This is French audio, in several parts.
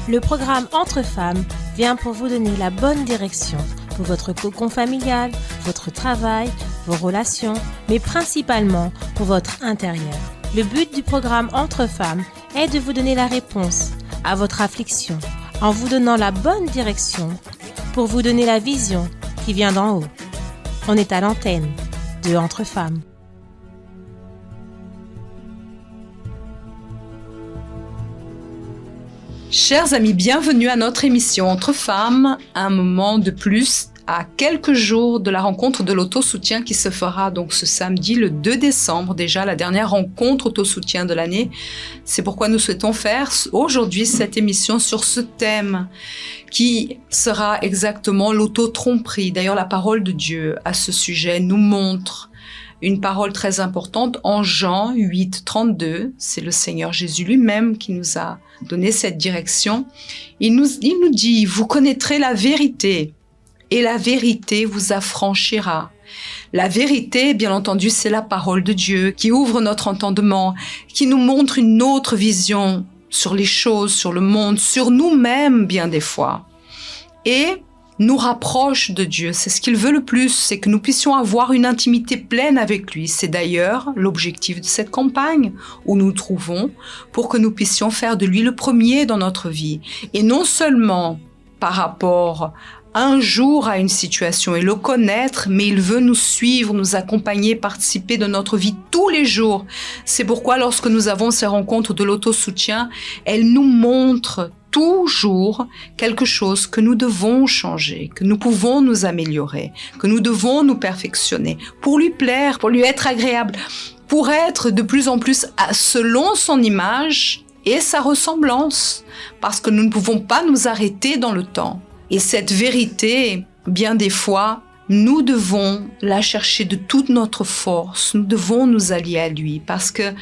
Le programme Entre Femmes vient pour vous donner la bonne direction pour votre cocon familial, votre travail, vos relations, mais principalement pour votre intérieur. Le but du programme Entre Femmes est de vous donner la réponse à votre affliction en vous donnant la bonne direction pour vous donner la vision qui vient d'en haut. On est à l'antenne de Entre Femmes. Chers amis, bienvenue à notre émission Entre Femmes, un moment de plus à quelques jours de la rencontre de l'autosoutien qui se fera donc ce samedi le 2 décembre, déjà la dernière rencontre autosoutien de l'année. C'est pourquoi nous souhaitons faire aujourd'hui cette émission sur ce thème qui sera exactement l'auto-tromperie. D'ailleurs, la parole de Dieu à ce sujet nous montre une parole très importante en Jean 8, 32. C'est le Seigneur Jésus lui-même qui nous a donné cette direction. Il nous dit « Vous connaîtrez la vérité et la vérité vous affranchira ». La vérité, bien entendu, c'est la parole de Dieu qui ouvre notre entendement, qui nous montre une autre vision sur les choses, sur le monde, sur nous-mêmes bien des fois. Et nous rapproche de Dieu. C'est ce qu'il veut le plus, c'est que nous puissions avoir une intimité pleine avec lui. C'est d'ailleurs l'objectif de cette campagne où nous nous trouvons pour que nous puissions faire de lui le premier dans notre vie. Et non seulement par rapport un jour à une situation et le connaître, mais il veut nous suivre, nous accompagner, participer de notre vie tous les jours. C'est pourquoi lorsque nous avons ces rencontres de l'autosoutien, elles nous montrent toujours quelque chose que nous devons changer, que nous pouvons nous améliorer, que nous devons nous perfectionner pour lui plaire, pour lui être agréable, pour être de plus en plus selon son image et sa ressemblance, parce que nous ne pouvons pas nous arrêter dans le temps. Et cette vérité, bien des fois, nous devons la chercher de toute notre force, nous devons nous allier à lui, parce que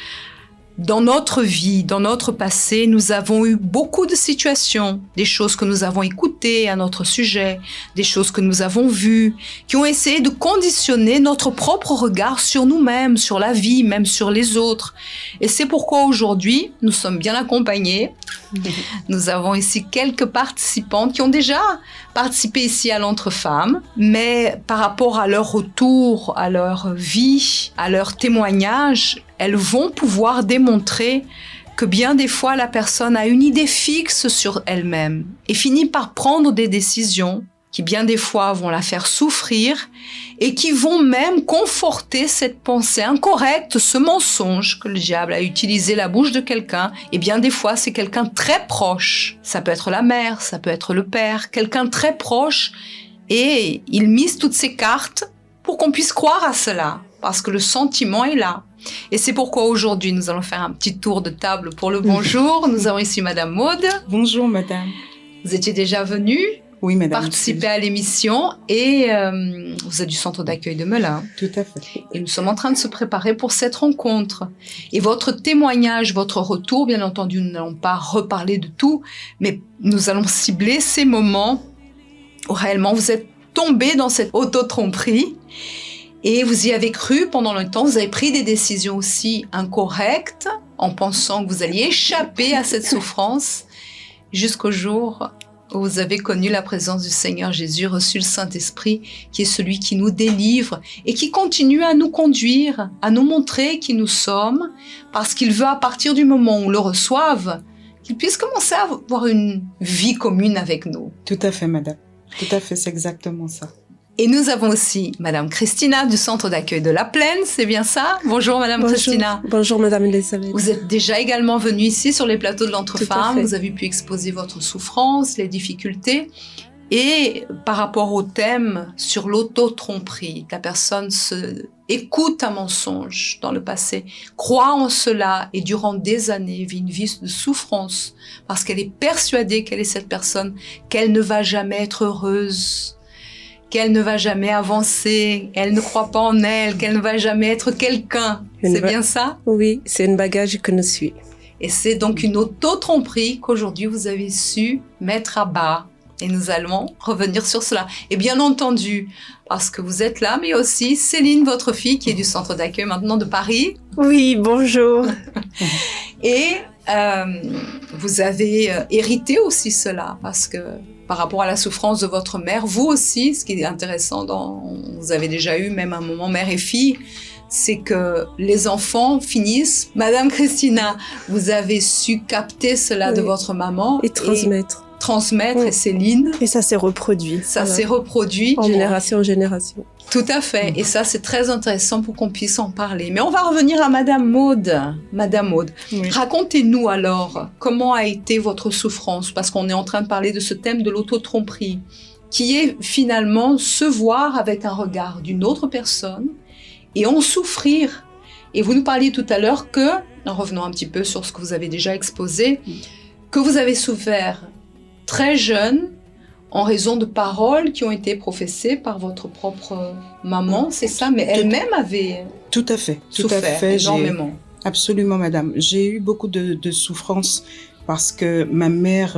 dans notre vie, dans notre passé, nous avons eu beaucoup de situations, des choses que nous avons écoutées à notre sujet, des choses que nous avons vues, qui ont essayé de conditionner notre propre regard sur nous-mêmes, sur la vie, même sur les autres. Et c'est pourquoi aujourd'hui, nous sommes bien accompagnés. Nous avons ici quelques participantes qui ont déjà participé ici à l'Entre Femmes, mais par rapport à leur retour, à leur vie, à leur témoignage, elles vont pouvoir démontrer que bien des fois la personne a une idée fixe sur elle-même et finit par prendre des décisions qui bien des fois vont la faire souffrir et qui vont même conforter cette pensée incorrecte, ce mensonge que le diable a utilisé la bouche de quelqu'un. Et bien des fois, c'est quelqu'un très proche. Ça peut être la mère, ça peut être le père, quelqu'un très proche. Et il mise toutes ses cartes pour qu'on puisse croire à cela, parce que le sentiment est là. Et c'est pourquoi aujourd'hui, nous allons faire un petit tour de table pour le bonjour. Nous avons ici Madame Maude. Bonjour Madame. Vous étiez déjà venue oui, madame, participer à l'émission et vous êtes du centre d'accueil de Melun. Tout à fait. Et nous sommes en train de se préparer pour cette rencontre. Et votre témoignage, votre retour, bien entendu, nous n'allons pas reparler de tout, mais nous allons cibler ces moments où réellement vous êtes tombé dans cette auto-tromperie et vous y avez cru pendant le temps, vous avez pris des décisions aussi incorrectes en pensant que vous alliez échapper à cette souffrance jusqu'au jour où vous avez connu la présence du Seigneur Jésus, reçu le Saint-Esprit, qui est celui qui nous délivre et qui continue à nous conduire, à nous montrer qui nous sommes, parce qu'il veut à partir du moment où on le reçoive, qu'il puisse commencer à avoir une vie commune avec nous. Tout à fait, madame. Tout à fait, c'est exactement ça. Et nous avons aussi Madame Christina du centre d'accueil de La Plaine, c'est bien ça? Bonjour Madame Christina. Bonjour Madame Elisabeth. Vous êtes déjà également venue ici sur les plateaux de l'Entre Femmes, vous avez pu exposer votre souffrance, les difficultés. Et par rapport au thème sur l'auto-tromperie, la personne écoute un mensonge dans le passé, croit en cela et durant des années vit une vie de souffrance parce qu'elle est persuadée qu'elle est cette personne, qu'elle ne va jamais être heureuse, qu'elle ne va jamais avancer, elle ne croit pas en elle, qu'elle ne va jamais être quelqu'un. C'est bien ça? Oui, c'est un bagage que nous suit. Et c'est donc une auto-tromperie qu'aujourd'hui vous avez su mettre à bas. Et nous allons revenir sur cela. Et bien entendu, parce que vous êtes là, mais aussi Céline, votre fille, qui est du centre d'accueil maintenant de Paris. Oui, bonjour. Et vous avez hérité aussi cela, parce que par rapport à la souffrance de votre mère, vous aussi, ce qui est intéressant, vous avez déjà eu même un moment mère et fille, c'est que les enfants finissent. Madame Christina, vous avez su capter cela de votre maman. Et transmettre. Et Céline. Et ça s'est reproduit. Ça s'est reproduit. Génération en génération. Tout à fait. Et ça, c'est très intéressant pour qu'on puisse en parler. Mais on va revenir à Madame Maud. Madame Maud, racontez-nous alors comment a été votre souffrance, parce qu'on est en train de parler de ce thème de l'auto-tromperie, qui est finalement se voir avec un regard d'une autre personne et en souffrir. Et vous nous parliez tout à l'heure que, en revenant un petit peu sur ce que vous avez déjà exposé, que vous avez souffert très jeune en raison de paroles qui ont été professées par votre propre maman, c'est ça? Mais elle-même avait Tout à fait. souffert énormément. Absolument, madame. J'ai eu beaucoup de souffrance parce que ma mère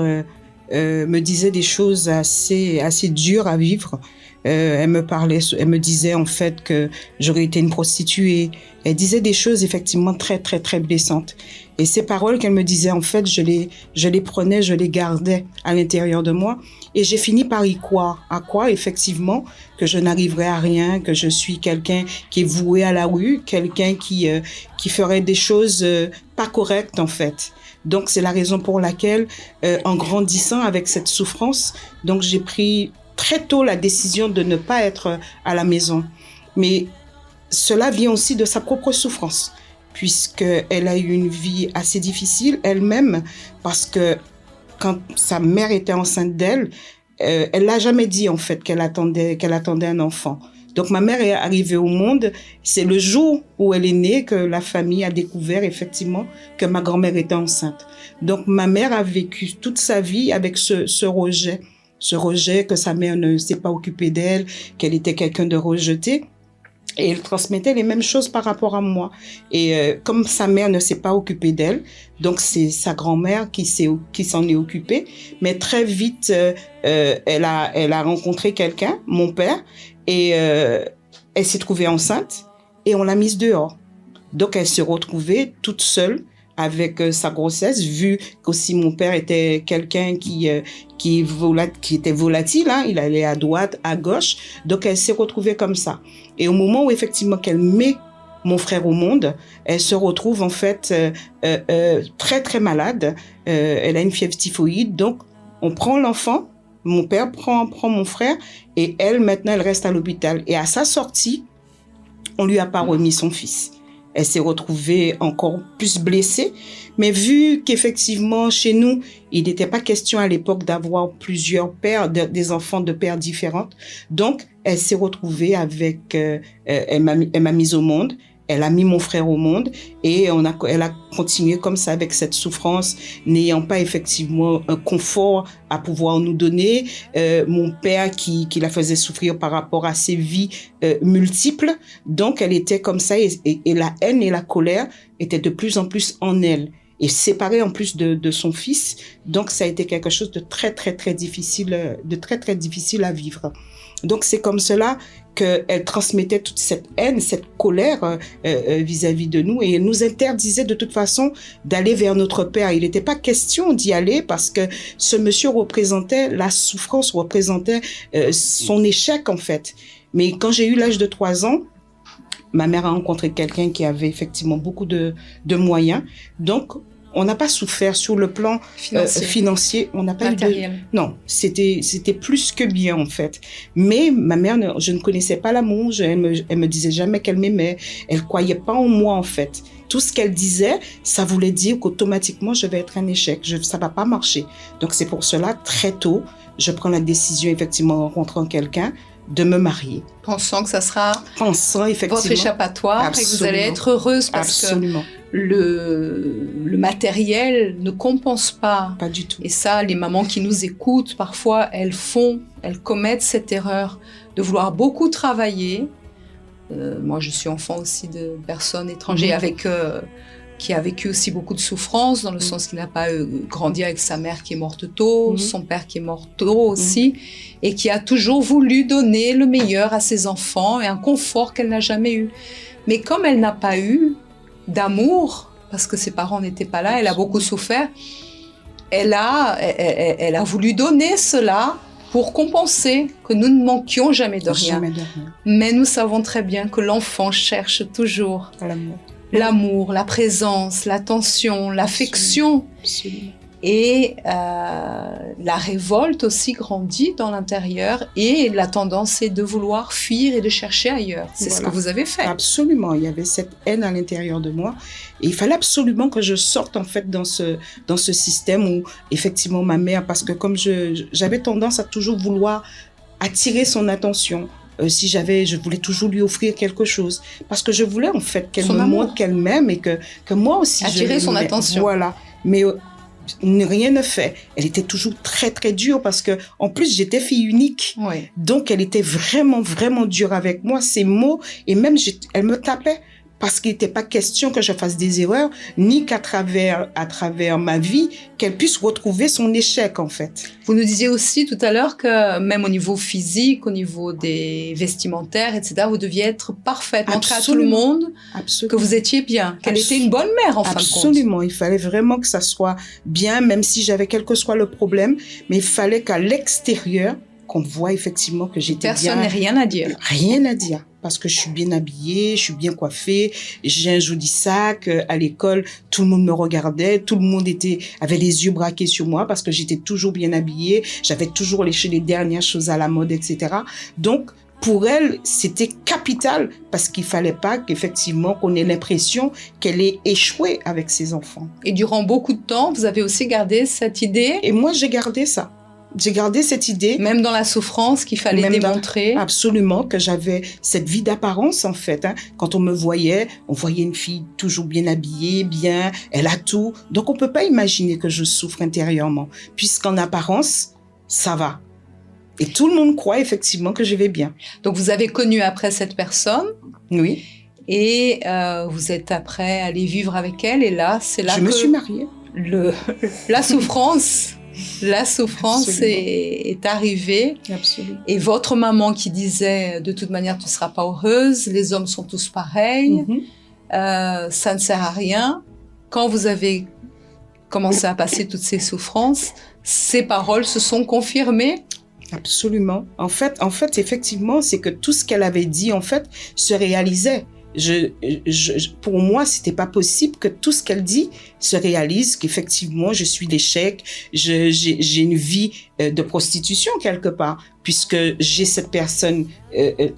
me disait des choses assez dures à vivre. Elle me disait en fait que j'aurais été une prostituée. Elle disait des choses effectivement très très très blessantes. Et ces paroles qu'elle me disait, en fait, je les prenais, je les gardais à l'intérieur de moi. Et j'ai fini par y croire. À quoi, effectivement, que je n'arriverai à rien, que je suis quelqu'un qui est voué à la rue, quelqu'un qui ferait des choses pas correctes, en fait. Donc, c'est la raison pour laquelle, en grandissant avec cette souffrance, donc j'ai pris très tôt la décision de ne pas être à la maison. Mais cela vient aussi de sa propre souffrance, puisqu'elle a eu une vie assez difficile elle-même, parce que quand sa mère était enceinte d'elle, elle l'a jamais dit en fait qu'elle attendait un enfant. Donc ma mère est arrivée au monde, c'est le jour où elle est née que la famille a découvert effectivement que ma grand-mère était enceinte. Donc ma mère a vécu toute sa vie avec ce rejet que sa mère ne s'est pas occupée d'elle, qu'elle était quelqu'un de rejeté. Et elle transmettait les mêmes choses par rapport à moi. Et comme sa mère ne s'est pas occupée d'elle, donc c'est sa grand-mère qui s'en est occupée. Mais très vite, elle a rencontré quelqu'un, mon père, et elle s'est trouvée enceinte et on l'a mise dehors. Donc elle s'est retrouvée toute seule avec sa grossesse, vu qu'aussi mon père était quelqu'un qui était volatile, hein, il allait à droite, à gauche, donc elle s'est retrouvée comme ça. Et au moment où effectivement qu'elle met mon frère au monde, elle se retrouve en fait très très malade, elle a une fièvre typhoïde, donc on prend l'enfant, mon père prend mon frère, et elle maintenant elle reste à l'hôpital. Et à sa sortie, on lui a pas remis son fils. Elle s'est retrouvée encore plus blessée. Mais vu qu'effectivement, chez nous, il n'était pas question à l'époque d'avoir plusieurs pères, des enfants de pères différentes. Donc, elle s'est retrouvée avec... elle m'a mise au monde. Elle a mis mon frère au monde et elle a continué comme ça avec cette souffrance, n'ayant pas effectivement un confort à pouvoir nous donner. Mon père qui la faisait souffrir par rapport à ses vies multiples. Donc, elle était comme ça et la haine et la colère étaient de plus en plus en elle. Et séparée en plus de son fils. Donc, ça a été quelque chose de très, très, très difficile à vivre. Donc, c'est comme cela qu'elle transmettait toute cette haine, cette colère vis-à-vis de nous et elle nous interdisait de toute façon d'aller vers notre père. Il n'était pas question d'y aller parce que ce monsieur représentait la souffrance, représentait son échec en fait. Mais quand j'ai eu l'âge de 3 ans, ma mère a rencontré quelqu'un qui avait effectivement beaucoup de moyens. Donc, on n'a pas souffert sur le plan financier. On n'a pas matériel. Non, c'était plus que bien en fait. Mais ma mère, je ne connaissais pas l'amour. Elle me disait jamais qu'elle m'aimait. Elle croyait pas en moi en fait. Tout ce qu'elle disait, ça voulait dire qu'automatiquement je vais être un échec. Ça va pas marcher. Donc c'est pour cela très tôt, je prends la décision effectivement en rencontrant quelqu'un de me marier. Pensant que ça sera effectivement votre échappatoire. Absolument. Et que vous allez être heureuse parce Absolument. que le matériel ne compense pas. Pas du tout. Et ça, les mamans qui nous écoutent, parfois, elles commettent cette erreur de vouloir beaucoup travailler. Moi, je suis enfant aussi de personnes étrangères qui a vécu aussi beaucoup de souffrance, dans le sens qu'il n'a pas grandi avec sa mère qui est morte tôt, son père qui est mort tôt aussi, et qui a toujours voulu donner le meilleur à ses enfants et un confort qu'elle n'a jamais eu. Mais comme elle n'a pas eu d'amour parce que ses parents n'étaient pas là, elle a beaucoup souffert. Elle a voulu donner cela pour compenser que nous ne manquions jamais de rien. Jamais de rien. Mais nous savons très bien que l'enfant cherche toujours l'amour, la présence, l'attention, l'affection. Absolument. Et la révolte aussi grandit dans l'intérieur et la tendance est de vouloir fuir et de chercher ailleurs. C'est ce que vous avez fait. Absolument, il y avait cette haine à l'intérieur de moi et il fallait absolument que je sorte en fait dans ce système où effectivement ma mère, parce que comme j'avais tendance à toujours vouloir attirer son attention. Je voulais toujours lui offrir quelque chose parce que je voulais en fait qu'elle me montre qu'elle m'aime et que moi aussi attirer son attention. Voilà, mais rien ne fait. Elle était toujours très très dure parce que en plus j'étais fille unique. Oui. Donc elle était vraiment vraiment dure avec moi. Ses mots et même elle me tapait parce qu'il n'était pas question que je fasse des erreurs ni à travers ma vie qu'elle puisse retrouver son échec en fait. Vous nous disiez aussi tout à l'heure que même au niveau physique, au niveau des vestimentaires, etc., vous deviez être parfaite, montrer à tout le monde que vous étiez bien, qu'elle était une bonne mère en fin de compte. Absolument, il fallait vraiment que ça soit bien, même si j'avais quel que soit le problème, mais il fallait qu'à l'extérieur, qu'on voit effectivement que j'étais bien. Personne n'a rien à dire. Rien à dire. Parce que je suis bien habillée, je suis bien coiffée, j'ai un joli sac. À l'école, tout le monde me regardait, tout le monde avait les yeux braqués sur moi parce que j'étais toujours bien habillée, j'avais toujours les dernières choses à la mode, etc. Donc, pour elle, c'était capital parce qu'il fallait pas qu'effectivement qu'on ait l'impression qu'elle ait échoué avec ses enfants. Et durant beaucoup de temps, vous avez aussi gardé cette idée? Et moi, j'ai gardé ça. J'ai gardé cette idée. Même dans la souffrance qu'il fallait démontrer. Absolument, que j'avais cette vie d'apparence, en fait. Quand on me voyait, on voyait une fille toujours bien habillée, bien, elle a tout. Donc, on peut pas imaginer que je souffre intérieurement, puisqu'en apparence, ça va. Et tout le monde croit effectivement que je vais bien. Donc, vous avez connu après cette personne. Oui. Et vous êtes après allé vivre avec elle. Et là, c'est là je me suis mariée. La souffrance... La souffrance est arrivée. Absolument. Et votre maman qui disait, de toute manière, tu ne seras pas heureuse, les hommes sont tous pareils, ça ne sert à rien. Quand vous avez commencé à passer toutes ces souffrances, ces paroles se sont confirmées? Absolument. En fait, effectivement, c'est que tout ce qu'elle avait dit, en fait, se réalisait. Pour moi, c'était pas possible que tout ce qu'elle dit se réalise, qu'effectivement, je suis l'échec, j'ai une vie de prostitution quelque part, puisque j'ai cette personne,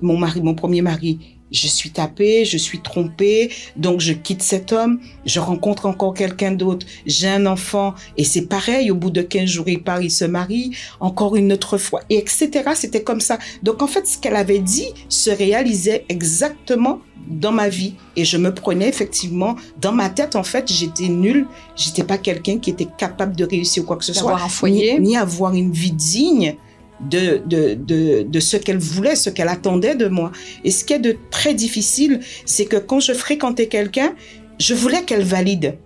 mon premier mari, je suis tapée, je suis trompée, donc je quitte cet homme, je rencontre encore quelqu'un d'autre, j'ai un enfant, et c'est pareil, au bout de 15 jours, il part, il se marie, encore une autre fois, et etc. C'était comme ça. Donc en fait, ce qu'elle avait dit se réalisait exactement dans ma vie. Et je me prenais effectivement, dans ma tête, en fait, j'étais nulle, j'étais pas quelqu'un qui était capable de réussir quoi que ce soit. D'avoir un foyer. Ni avoir une vie digne de ce qu'elle voulait, ce qu'elle attendait de moi. Et ce qui est de très difficile, c'est que quand je fréquentais quelqu'un, je voulais qu'elle valide.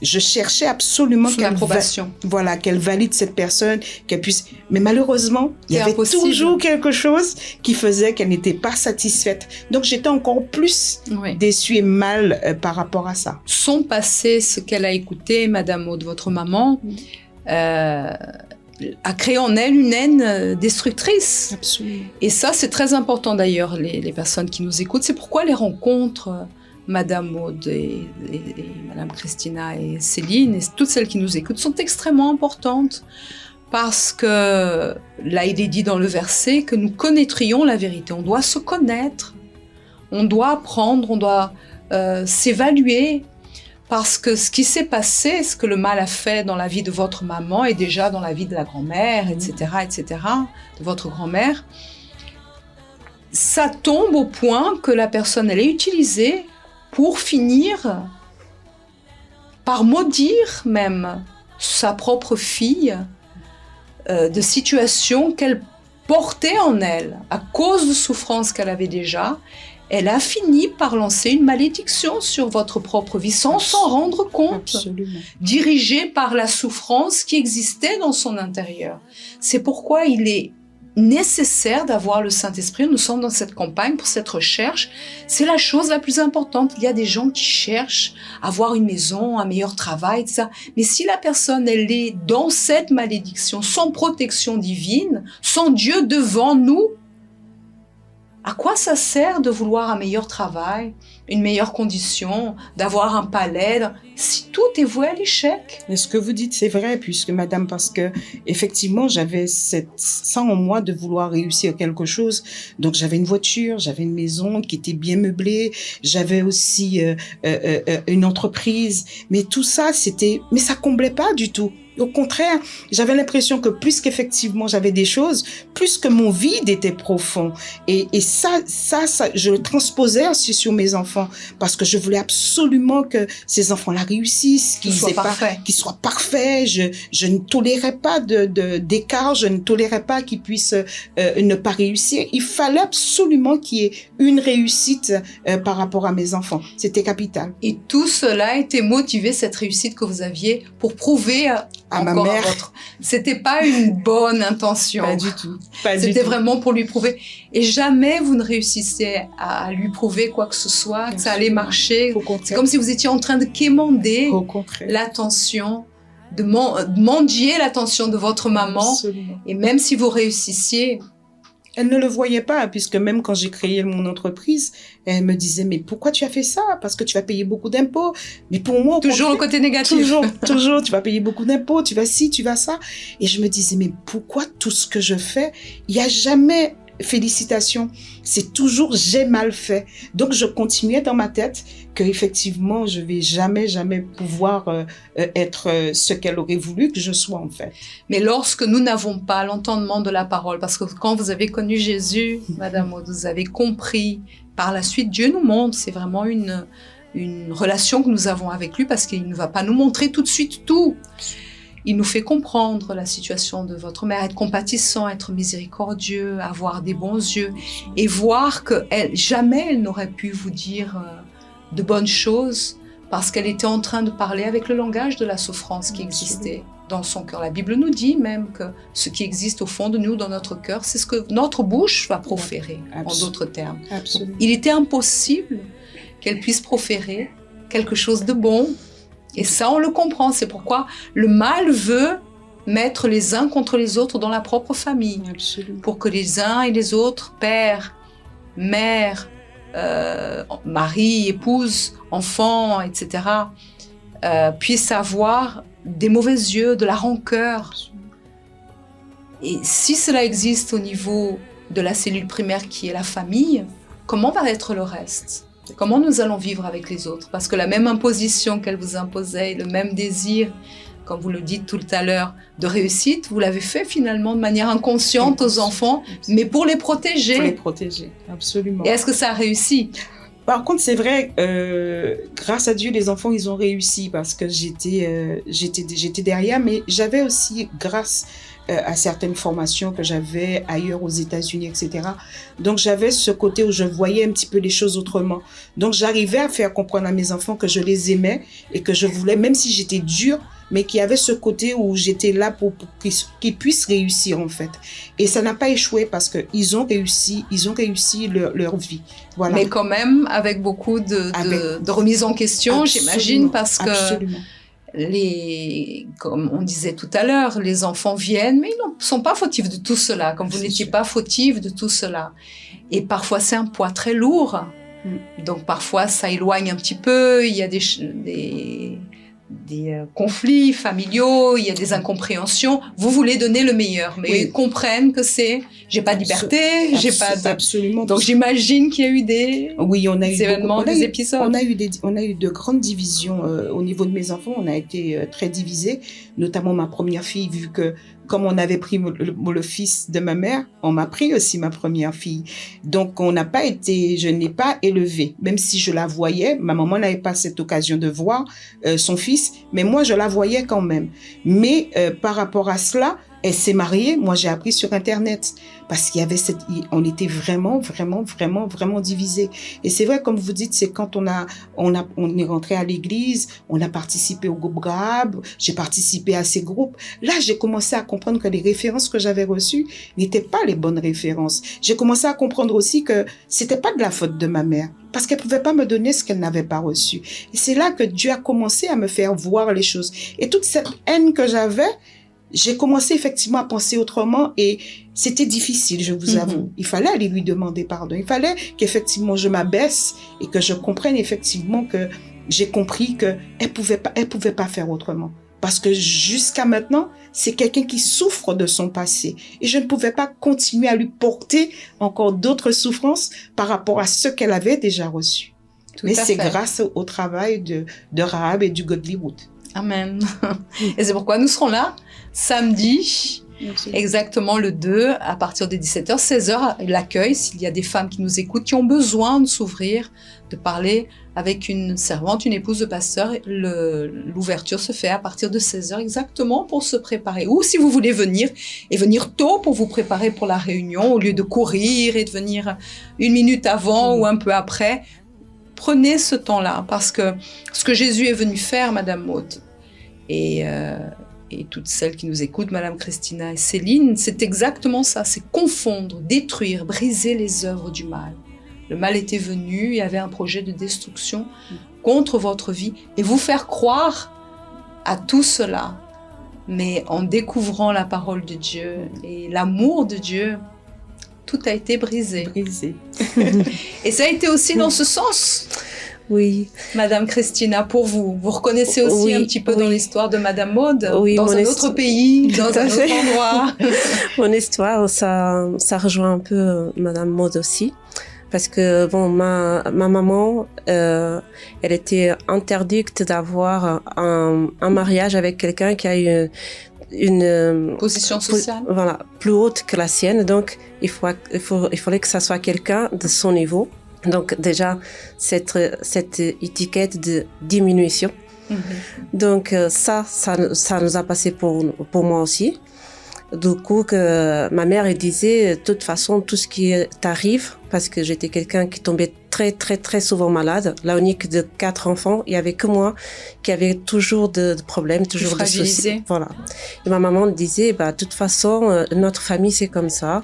Je cherchais absolument qu'elle valide cette personne, qu'elle puisse... Mais malheureusement, il y avait toujours quelque chose qui faisait qu'elle n'était pas satisfaite. Donc, j'étais encore plus déçue et mal par rapport à ça. Son passé, ce qu'elle a écouté, Madame Aude, votre maman, a créé en elle une haine destructrice. Absolument. Et ça, c'est très important d'ailleurs, les personnes qui nous écoutent. C'est pourquoi les rencontres, Madame Aude et Madame Christina et Céline, et toutes celles qui nous écoutent, sont extrêmement importantes. Parce que, là, il est dit dans le verset que nous connaîtrions la vérité. On doit se connaître, on doit apprendre, on doit s'évaluer. Parce que ce qui s'est passé, ce que le mal a fait dans la vie de votre maman et déjà dans la vie de la grand-mère, etc., de votre grand-mère, ça tombe au point que la personne, elle est utilisée pour finir par maudire même sa propre fille de situations qu'elle portait en elle à cause de souffrances qu'elle avait déjà. Elle a fini par lancer une malédiction sur votre propre vie sans s'en rendre compte, dirigée par la souffrance qui existait dans son intérieur. C'est pourquoi il est nécessaire d'avoir le Saint-Esprit. Nous sommes dans cette campagne pour cette recherche. C'est la chose la plus importante. Il y a des gens qui cherchent à avoir une maison, un meilleur travail, etc. Mais si la personne, elle est dans cette malédiction, sans protection divine, sans Dieu devant nous, à quoi ça sert de vouloir un meilleur travail, une meilleure condition, d'avoir un palais, si tout est voué à l'échec? Et ce que vous dites, c'est vrai, puisque madame, parce que effectivement, j'avais ça en moi de vouloir réussir quelque chose. Donc, j'avais une voiture, j'avais une maison qui était bien meublée, j'avais aussi une entreprise. Mais tout ça, mais ça comblait pas du tout. Au contraire, j'avais l'impression que plus qu'effectivement j'avais des choses, plus que mon vide était profond. Et ça, je le transposais aussi sur mes enfants, parce que je voulais absolument que ces enfants-là réussissent, qu'ils soient parfaits. Je ne tolérais pas d'écart, je ne tolérais pas qu'ils puissent ne pas réussir. Il fallait absolument qu'il y ait une réussite par rapport à mes enfants. C'était capital. Et tout cela était motivé, cette réussite que vous aviez, pour prouver à ma mère. C'était pas une bonne intention. Pas du tout. C'était vraiment pour lui prouver. Et jamais vous ne réussissez à lui prouver quoi que ce soit, que ça allait marcher. C'est comme si vous étiez en train de quémander l'attention, de mendier l'attention de votre maman. Absolument. Et même si vous réussissiez, elle ne le voyait pas, puisque même quand j'ai créé mon entreprise, elle me disait, mais pourquoi tu as fait ça? Parce que tu vas payer beaucoup d'impôts. Mais pour moi... Toujours le côté négatif. Toujours, tu vas payer beaucoup d'impôts, tu vas ci, tu vas ça. Et je me disais, mais pourquoi tout ce que je fais, il n'y a jamais félicitations. C'est toujours j'ai mal fait. Donc, je continuais dans ma tête que effectivement, je vais jamais pouvoir être ce qu'elle aurait voulu que je sois en fait. Mais lorsque nous n'avons pas l'entendement de la parole, parce que quand vous avez connu Jésus, Madame Maud, vous avez compris. Par la suite, Dieu nous montre. C'est vraiment une relation que nous avons avec lui, parce qu'il ne va pas nous montrer tout de suite tout. Il nous fait comprendre la situation de votre mère, être compatissant, être miséricordieux, avoir des bons yeux et voir que jamais elle n'aurait pu vous dire de bonnes choses parce qu'elle était en train de parler avec le langage de la souffrance qui existait dans son cœur. La Bible nous dit même que ce qui existe au fond de nous, dans notre cœur, c'est ce que notre bouche va proférer, en d'autres termes. Absolument. Il était impossible qu'elle puisse proférer quelque chose de bon. Et ça, on le comprend. C'est pourquoi le mal veut mettre les uns contre les autres dans la propre famille. Absolument. Pour que les uns et les autres, père, mère, mari, épouse, enfant, etc., puissent avoir des mauvais yeux, de la rancœur. Et si cela existe au niveau de la cellule primaire qui est la famille, comment va être le reste ? Comment nous allons vivre avec les autres? Parce que la même imposition qu'elle vous imposait, le même désir, comme vous le dites tout à l'heure, de réussite, vous l'avez fait finalement de manière inconsciente aux enfants, mais pour les protéger. Pour les protéger, absolument. Et est-ce que ça a réussi? Par contre, c'est vrai, grâce à Dieu, les enfants, ils ont réussi parce que j'étais derrière, mais j'avais aussi, grâce à certaines formations que j'avais ailleurs aux États-Unis, etc. Donc, j'avais ce côté où je voyais un petit peu les choses autrement. Donc, j'arrivais à faire comprendre à mes enfants que je les aimais et que je voulais, même si j'étais dure, mais qu'il y avait ce côté où j'étais là pour qu'ils puissent réussir, en fait. Et ça n'a pas échoué parce qu'ils ont réussi leur vie. Voilà. Mais quand même, avec beaucoup de remise en question, j'imagine, parce que... Absolument. Comme on disait tout à l'heure, les enfants viennent, mais ils ne sont pas fautifs de tout cela, comme vous n'étiez pas fautifs de tout cela. Et parfois, c'est un poids très lourd. Donc, parfois, ça éloigne un petit peu. Il y a des conflits familiaux, il y a des incompréhensions. Vous voulez donner le meilleur, mais ils comprennent que j'ai pas de liberté, j'ai pas de... Absolument. Donc j'imagine qu'il y a eu des événements, des épisodes. On a eu de grandes divisions au niveau de mes enfants. On a été très divisés, notamment ma première fille, vu que comme on avait pris le fils de ma mère, on m'a pris aussi ma première fille. Donc, je n'ai pas élevé. Même si je la voyais, ma maman n'avait pas cette occasion de voir son fils, mais moi, je la voyais quand même. Mais par rapport à cela, Elle s'est mariée, moi j'ai appris sur Internet parce qu'il y avait on était vraiment divisés. Et c'est vrai, comme vous dites, c'est quand on est rentré à l'église, on a participé au groupe Grab, j'ai participé à ces groupes. Là, j'ai commencé à comprendre que les références que j'avais reçues n'étaient pas les bonnes références. J'ai commencé à comprendre aussi que c'était pas de la faute de ma mère, parce qu'elle pouvait pas me donner ce qu'elle n'avait pas reçu. Et c'est là que Dieu a commencé à me faire voir les choses. Et toute cette haine que j'avais, j'ai commencé effectivement à penser autrement et c'était difficile, je vous avoue. Il fallait aller lui demander pardon. Il fallait qu'effectivement je m'abaisse et que je comprenne effectivement que j'ai compris que elle pouvait pas faire autrement. Parce que jusqu'à maintenant, c'est quelqu'un qui souffre de son passé. Et je ne pouvais pas continuer à lui porter encore d'autres souffrances par rapport à ce qu'elle avait déjà reçu. Mais c'est grâce au travail de Rahab et du Godly Root. Amen. Et c'est pourquoi nous serons là samedi, exactement le 2, à partir de 17h, 16h, l'accueil, s'il y a des femmes qui nous écoutent, qui ont besoin de s'ouvrir, de parler avec une servante, une épouse de pasteur. L'ouverture se fait à partir de 16h exactement pour se préparer. Ou si vous voulez venir, et venir tôt pour vous préparer pour la réunion, au lieu de courir et de venir 1 minute avant ou un peu après, prenez ce temps-là, parce que ce que Jésus est venu faire, Madame Maud, et toutes celles qui nous écoutent, Madame Christina et Céline, c'est exactement ça, c'est confondre, détruire, briser les œuvres du mal. Le mal était venu, il y avait un projet de destruction contre votre vie, et vous faire croire à tout cela, mais en découvrant la parole de Dieu et l'amour de Dieu, tout a été brisé. Et ça a été aussi dans ce sens. Oui. Madame Christina, pour vous, vous reconnaissez aussi un petit peu dans l'histoire de Madame Maud, dans un autre pays, dans un autre endroit. Mon histoire, ça rejoint un peu Madame Maud aussi. Parce que bon, ma maman, elle était interdite d'avoir un mariage avec quelqu'un qui a une position sociale, voilà, plus haute que la sienne. Donc il fallait que ça soit quelqu'un de son niveau. Donc déjà cette étiquette de diminution. Donc ça nous a passé pour moi aussi. Du coup, que ma mère elle disait, de toute façon, tout ce qui t'arrive, parce que j'étais quelqu'un qui tombait très souvent malade, la unique de 4 enfants, il y avait que moi qui avait toujours de problèmes, toujours de soucis. Voilà. Et ma maman disait, de toute façon, notre famille c'est comme ça,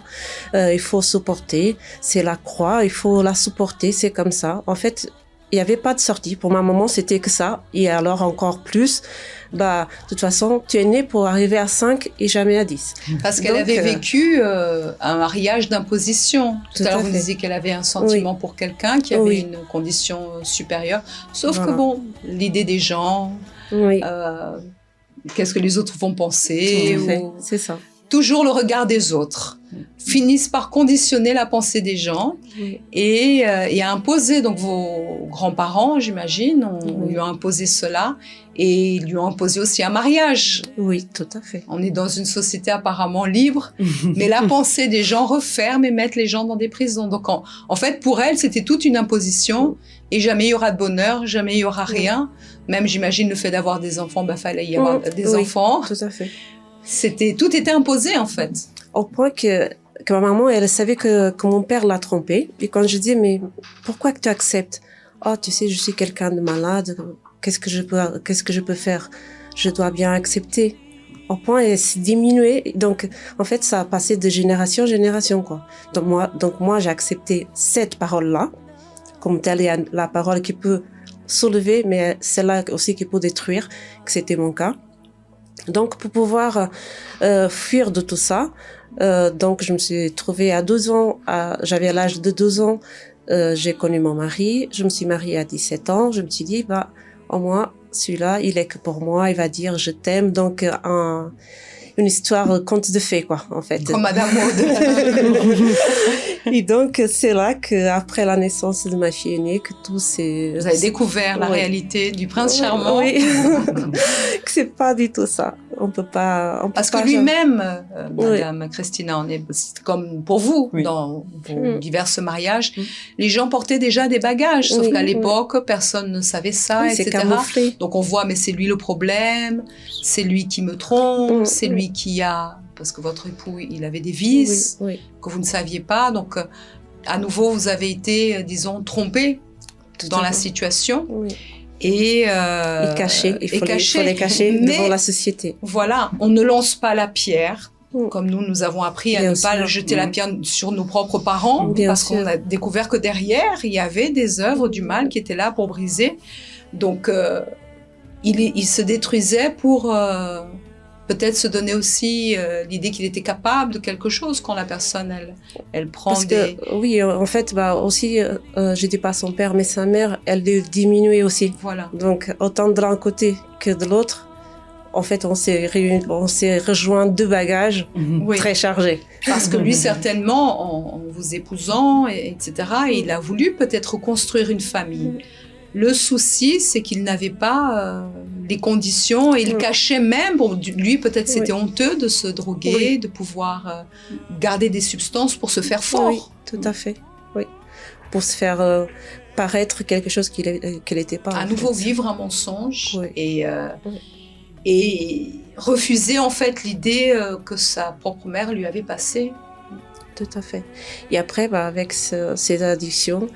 il faut supporter, c'est la croix, il faut la supporter, c'est comme ça. En fait, il n'y avait pas de sortie. Pour ma maman, c'était que ça. Et alors encore plus, de toute façon, tu es né pour arriver à 5 et jamais à 10. Parce qu'elle avait vécu un mariage d'imposition. Tout à l'heure, vous disiez qu'elle avait un sentiment pour quelqu'un qui avait une condition supérieure. Sauf que bon, l'idée des gens, qu'est-ce que les autres vont penser. C'est ça. Toujours le regard des autres finissent par conditionner la pensée des gens et à imposer. Donc vos grands-parents, j'imagine, lui ont imposé cela et lui ont imposé aussi un mariage. Oui, tout à fait. On est dans une société apparemment libre, mais la pensée des gens referme et met les gens dans des prisons. Donc en fait, pour elle, c'était toute une imposition et jamais il y aura de bonheur, jamais il y aura rien. Même, j'imagine, le fait d'avoir des enfants, fallait y avoir des enfants. Tout à fait. Tout était imposé, en fait. Au point que ma maman, elle savait que mon père l'a trompée. Et quand je dis, mais pourquoi que tu acceptes? Oh, tu sais, je suis quelqu'un de malade. Qu'est-ce que je peux faire? Je dois bien accepter. Au point, elle s'est diminuée. Donc, en fait, ça a passé de génération en génération, quoi. Donc moi, j'ai accepté cette parole-là, comme telle est la parole qui peut soulever, mais celle-là aussi qui peut détruire, que c'était mon cas. Donc, pour pouvoir fuir de tout ça, donc je me suis trouvée à 12 ans, j'avais l'âge de 12 ans, j'ai connu mon mari, je me suis mariée à 17 ans, je me suis dit, au moins, celui-là, il est que pour moi, il va dire je t'aime, donc une histoire conte de fées, quoi, en fait. Comme Madame Maud. Et donc, c'est là qu'après la naissance de ma fille aînée, que tout s'est... Vous avez découvert la réalité du prince charmant. Oui, que c'est pas du tout ça. On peut pas... Parce que lui-même, Madame Christina, c'est comme pour vous, dans vos divers mariages, les gens portaient déjà des bagages, sauf qu'à l'époque, personne ne savait ça, etc. C'est camouflé. Donc on voit, mais c'est lui le problème, c'est lui qui me trompe, c'est lui qui a parce que votre époux, il avait des vices Oui. que vous ne saviez pas. Donc, à nouveau, vous avez été, disons, trompé dans la situation. Oui. Et caché, il faut les cacher devant la société. Voilà, on ne lance pas la pierre, comme nous avons appris à Bien ne pas sûr. jeter la pierre sur nos propres parents, Bien parce sûr. qu'on a découvert que derrière, il y avait des œuvres du mal qui étaient là pour briser. Donc, il se détruisait pour peut-être se donner aussi l'idée qu'il était capable de quelque chose quand la personne, elle prend Parce que, oui, en fait, aussi, je dis pas son père, mais sa mère, elle le diminuait aussi. Voilà. Donc, autant de l'un côté que de l'autre, en fait, on s'est rejoint deux bagages Oui. très chargés. Parce que lui, certainement, en vous épousant, etc., il a voulu peut-être construire une famille. Le souci, c'est qu'il n'avait pas les conditions et il cachait même, pour lui peut-être c'était honteux de se droguer, de pouvoir garder des substances pour se faire fort. Oui, tout à fait, oui. Pour se faire paraître quelque chose qu'il n'était pas. À nouveau vivre un mensonge Oui. et refuser en fait l'idée que sa propre mère lui avait passée. Tout à fait. Et après, avec ces addictions,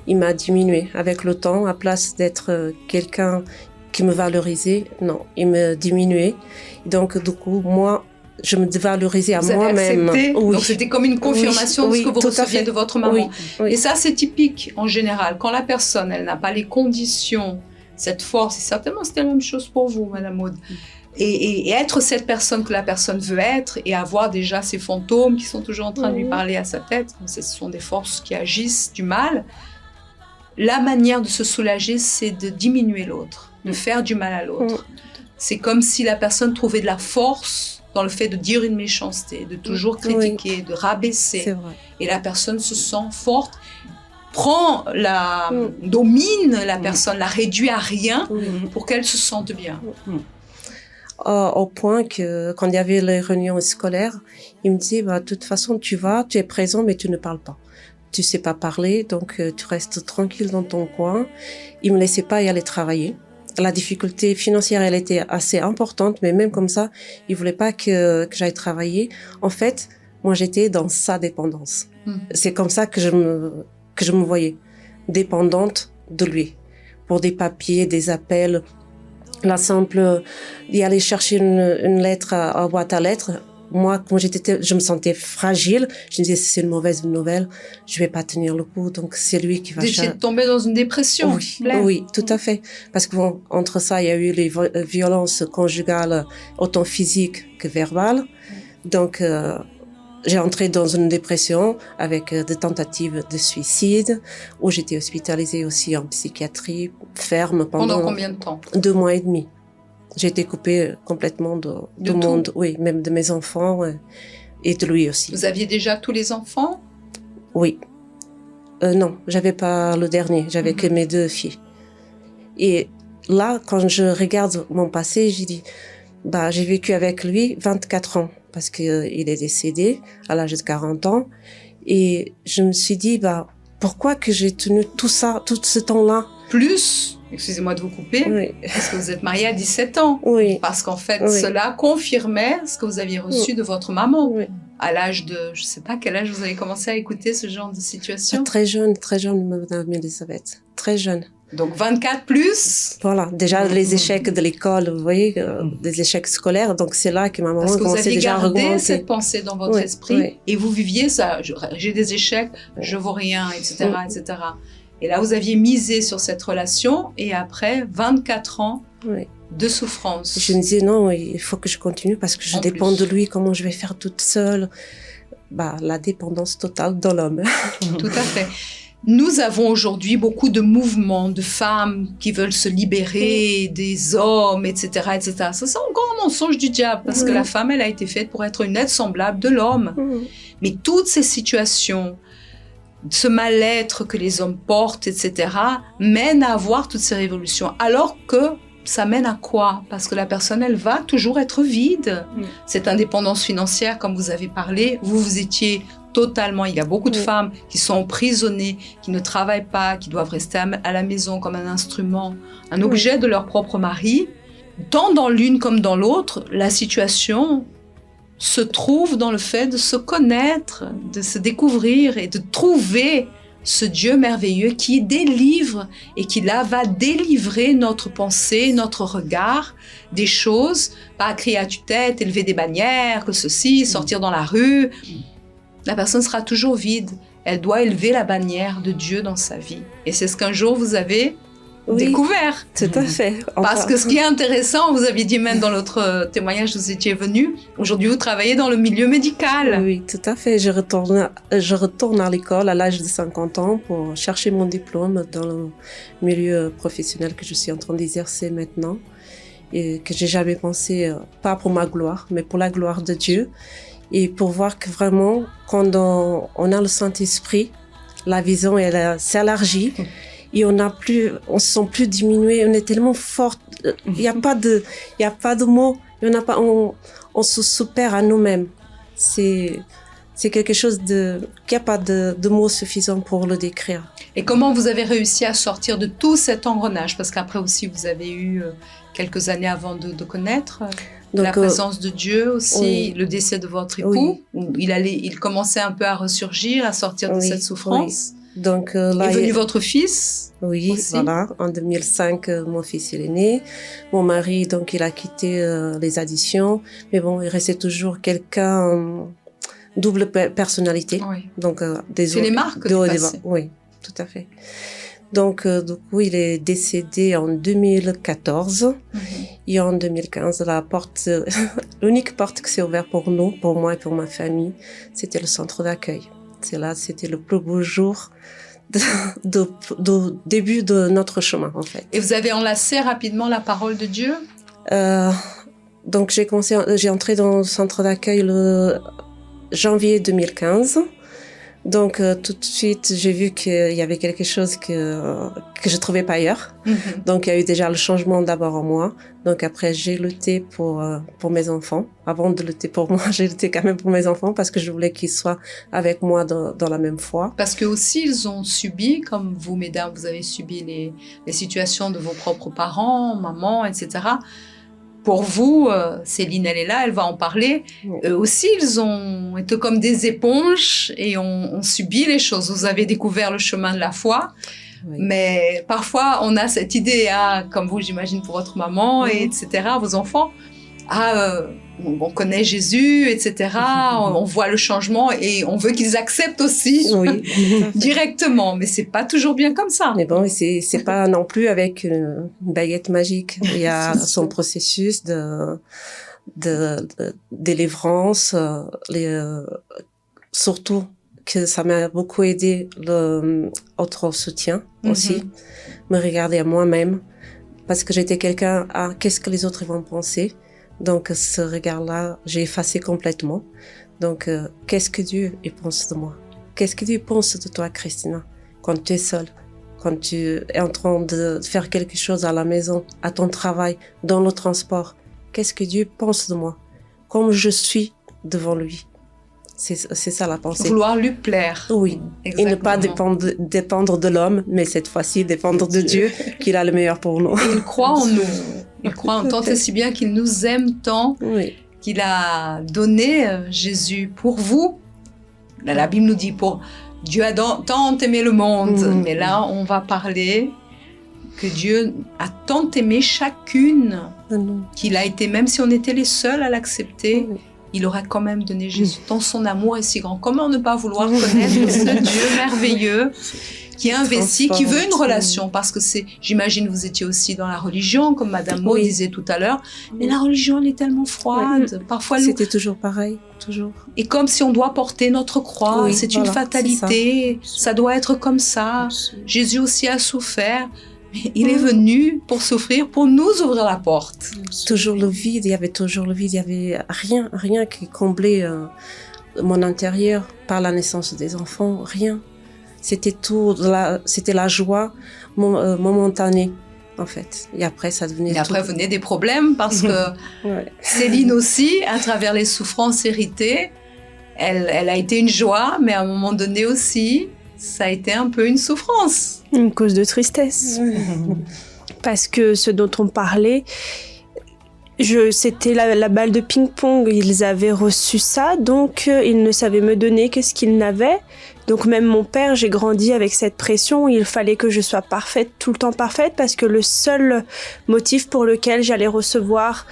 il m'a diminué avec le temps. À place d'être quelqu'un qui me valorisait, non, il me diminuait. Donc, du coup, moi, je me dévalorisais à moi-même. Oui. Donc, c'était comme une confirmation de ce que vous receviez de votre maman. Oui. Et ça, c'est typique en général. Quand la personne, elle n'a pas les conditions, cette force, et certainement c'était la même chose pour vous, Madame Aude. Et être cette personne que la personne veut être et avoir déjà ces fantômes qui sont toujours en train de lui parler à sa tête, ce sont des forces qui agissent du mal. La manière de se soulager, c'est de diminuer l'autre, de faire du mal à l'autre. C'est comme si la personne trouvait de la force dans le fait de dire une méchanceté, de toujours critiquer, de rabaisser. C'est vrai. Et la personne se sent forte, domine la personne, la réduit à rien pour qu'elle se sente bien. Au point que quand il y avait les réunions scolaires, il me disait, de toute façon, tu es présent, mais tu ne parles pas. Tu sais pas parler, donc tu restes tranquille dans ton coin. Il me laissait pas y aller travailler. La difficulté financière, elle était assez importante, mais même comme ça, il voulait pas que j'aille travailler. En fait, moi, j'étais dans sa dépendance. C'est comme ça que je me voyais, dépendante de lui. Pour des papiers, des appels, la simple d'y aller chercher une lettre à boîte à lettres. Moi, quand je me sentais fragile. Je me disais, c'est une mauvaise nouvelle, je vais pas tenir le coup, donc c'est lui qui va... Vous étiez tombée dans une dépression. Oui, tout à fait. Parce que entre ça, il y a eu les violences conjugales, autant physiques que verbales. Donc, j'ai entré dans une dépression avec des tentatives de suicide, où j'étais hospitalisée aussi en psychiatrie ferme pendant combien de temps? 2 mois et demi. J'ai été coupée complètement du monde, oui, même de mes enfants et de lui aussi. Vous aviez déjà tous les enfants? Oui. Non, j'avais pas le dernier, j'avais que mes 2 filles. Et là, quand je regarde mon passé, j'ai dit, j'ai vécu avec lui 24 ans parce qu'il est décédé à l'âge de 40 ans. Et je me suis dit, pourquoi que j'ai tenu tout ça, tout ce temps-là? Plus, excusez-moi de vous couper, parce que vous êtes mariée à 17 ans. Oui. Parce qu'en fait, cela confirmait ce que vous aviez reçu de votre maman. Oui. À l'âge de, je ne sais pas quel âge vous avez commencé à écouter ce genre de situation. Très jeune, Madame Elisabeth. Très jeune. Donc 24 plus. Voilà, déjà les échecs de l'école, vous voyez, des échecs scolaires. Donc c'est là que ma maman commençait déjà à remonter. Parce que vous aviez gardé cette pensée dans votre esprit et vous viviez ça. J'ai des échecs, je vaux rien, etc., etc. Et là, vous aviez misé sur cette relation et après 24 ans de souffrance. Je me disais non, il faut que je continue parce que je dépends de lui. Comment je vais faire toute seule? La dépendance totale dans l'homme. Tout à fait. Nous avons aujourd'hui beaucoup de mouvements de femmes qui veulent se libérer des hommes, etc., etc. Ça, c'est encore un mensonge du diable parce que la femme, elle a été faite pour être une aide semblable de l'homme. Mais toutes ces situations, ce mal-être que les hommes portent, etc., mènent à avoir toutes ces révolutions. Alors que ça mène à quoi? Parce que la personne, elle va toujours être vide. Cette indépendance financière, comme vous avez parlé, vous étiez totalement... Il y a beaucoup de femmes qui sont emprisonnées, qui ne travaillent pas, qui doivent rester à la maison comme un instrument, un objet de leur propre mari. Tant dans l'une comme dans l'autre, la situation se trouve dans le fait de se connaître, de se découvrir et de trouver ce Dieu merveilleux qui délivre et qui là va délivrer notre pensée, notre regard des choses, pas crier à tue-tête, élever des bannières, que ceci, sortir dans la rue. La personne sera toujours vide. Elle doit élever la bannière de Dieu dans sa vie. Et c'est ce qu'un jour vous avez découvert. Tout à fait. Parce que ce qui est intéressant, vous aviez dit même dans l'autre témoignage où vous étiez venu, aujourd'hui vous travaillez dans le milieu médical. Oui, tout à fait. Je retourne à l'école à l'âge de 50 ans pour chercher mon diplôme dans le milieu professionnel que je suis en train d'exercer maintenant et que j'ai jamais pensé, pas pour ma gloire, mais pour la gloire de Dieu et pour voir que vraiment, quand on a le Saint-Esprit, la vision elle s'élargit. Et on se sent plus diminué, on est tellement forte, il y a pas de mots, on se supère à nous-mêmes. C'est quelque chose qu'il n'y a pas de mots suffisants pour le décrire. Et comment vous avez réussi à sortir de tout cet engrenage? Parce qu'après aussi, vous avez eu quelques années avant de connaître la présence de Dieu aussi, oui. Le décès de votre époux, où il commençait un peu à ressurgir, à sortir de cette souffrance. Oui. Donc, là, est venu votre fils? Oui, aussi. Voilà. En 2005, mon fils il est né. Mon mari, donc, il a quitté les additions. Mais bon, il restait toujours quelqu'un double personnalité. Oui. Donc, c'est les marques du passé. Oui, tout à fait. Donc, il est décédé en 2014. Et en 2015, l'unique porte qui s'est ouverte pour nous, pour moi et pour ma famille, c'était le centre d'accueil. C'était le plus beau jour de début de notre chemin, en fait. Et vous avez enlacé rapidement la parole de Dieu? Donc, j'ai entré dans le centre d'accueil le janvier 2015. Donc, tout de suite, j'ai vu qu'il y avait quelque chose que je trouvais pas ailleurs. Donc, il y a eu déjà le changement d'abord en moi. Donc, après, j'ai lutté pour mes enfants. Avant de lutter pour moi, j'ai lutté quand même pour mes enfants parce que je voulais qu'ils soient avec moi dans la même foi. Parce que aussi, ils ont subi, comme vous, mesdames, vous avez subi les situations de vos propres parents, maman, etc. Pour vous, Céline, elle est là, elle va en parler. Eux aussi, ils ont été comme des éponges et ont subi les choses. Vous avez découvert le chemin de la foi. Oui. Mais parfois, on a cette idée, comme vous, j'imagine, pour votre maman, et etc., vos enfants. On connaît Jésus, etc. On voit le changement et on veut qu'ils acceptent aussi directement. Mais c'est pas toujours bien comme ça. Mais bon, c'est pas non plus avec une baguette magique. Il y a son processus de délivrance, surtout que ça m'a beaucoup aidé autre soutien aussi, me regarder à moi-même parce que j'étais quelqu'un qu'est-ce que les autres vont penser. Donc, ce regard-là, j'ai effacé complètement. Donc, qu'est-ce que Dieu pense de moi? Qu'est-ce que Dieu pense de toi, Christina? Quand tu es seule, quand tu es en train de faire quelque chose à la maison, à ton travail, dans le transport, qu'est-ce que Dieu pense de moi? Comme je suis devant lui. C'est ça la pensée. Vouloir lui plaire. Oui. Exactement. Et ne pas dépendre de l'homme, mais cette fois-ci dépendre de Dieu, qu'il a le meilleur pour nous. Et il croit en nous. Il croit en tant et si bien qu'il nous aime tant, qu'il a donné Jésus pour vous. Là, la Bible nous dit Dieu a tant aimé le monde. Mais là, on va parler que Dieu a tant aimé chacune qu'il a été, même si on était les seuls à l'accepter, il aura quand même donné Jésus. Tant son amour est si grand. Comment ne pas vouloir connaître ce Dieu merveilleux qui est investi, qui veut une relation? Parce que j'imagine, vous étiez aussi dans la religion, comme Madame Maud disait tout à l'heure. Mais la religion, elle est tellement froide. Parfois, c'était toujours pareil, toujours. Et comme si on doit porter notre croix. C'est une fatalité. Ça doit être comme ça. Jésus aussi a souffert. Il est venu pour souffrir, pour nous ouvrir la porte. Toujours le vide, il y avait toujours le vide, il y avait rien qui comblait mon intérieur par la naissance des enfants, rien. C'était c'était la joie momentanée, en fait. Et après, ça devenait Et après, venaient des problèmes parce que Céline aussi, à travers les souffrances héritées, elle a été une joie, mais à un moment donné aussi, ça a été un peu une souffrance. Une cause de tristesse. Parce que ce dont on parlait, C'était la balle de ping-pong, ils avaient reçu ça, donc ils ne savaient me donner que ce qu'ils n'avaient. Donc même mon père, j'ai grandi avec cette pression, il fallait que je sois parfaite, tout le temps parfaite, parce que le seul motif pour lequel j'allais recevoir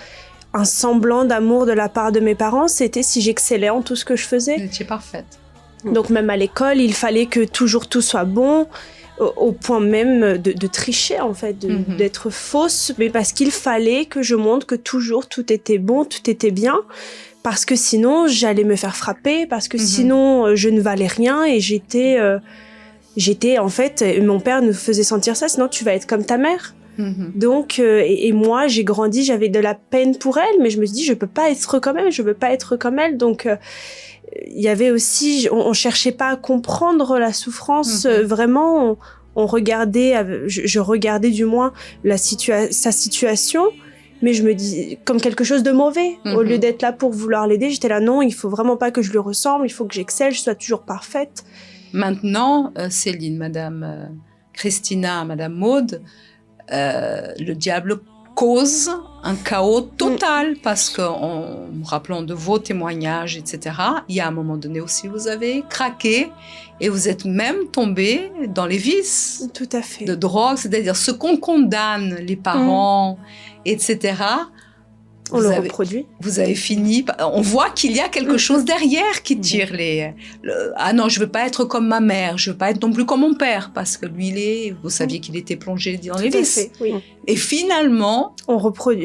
un semblant d'amour de la part de mes parents, c'était si j'excellais en tout ce que je faisais. Vous étiez parfaite. Donc même à l'école, il fallait que toujours tout soit bon, au point même de tricher en fait, d'être fausse, mais parce qu'il fallait que je montre que toujours tout était bon, tout était bien, parce que sinon j'allais me faire frapper, parce que sinon je ne valais rien et j'étais en fait, mon père nous faisait sentir ça, sinon tu vas être comme ta mère. Donc et moi j'ai grandi, j'avais de la peine pour elle, mais je me suis dit je peux pas être comme elle, je veux pas être comme elle, donc il y avait aussi, on cherchait pas à comprendre la souffrance, vraiment, on regardait, je regardais du moins sa situation, mais je me dis comme quelque chose de mauvais. Au lieu d'être là pour vouloir l'aider, j'étais là, non, il faut vraiment pas que je lui ressemble, il faut que j'excelle, je sois toujours parfaite. Maintenant, Céline, Madame Christina, Madame Maud, le diable cause un chaos total parce que, en me rappelant de vos témoignages, etc., il y a un moment donné aussi, vous avez craqué et vous êtes même tombé dans les vices. Tout à fait. De drogue, c'est-à-dire ce qu'on condamne les parents, etc., on le reproduit. Vous avez fini. On voit qu'il y a quelque chose derrière qui tire ah non, je veux pas être comme ma mère, je veux pas être non plus comme mon père, parce que lui, vous saviez qu'il était plongé dans les vices. Oui. Et finalement,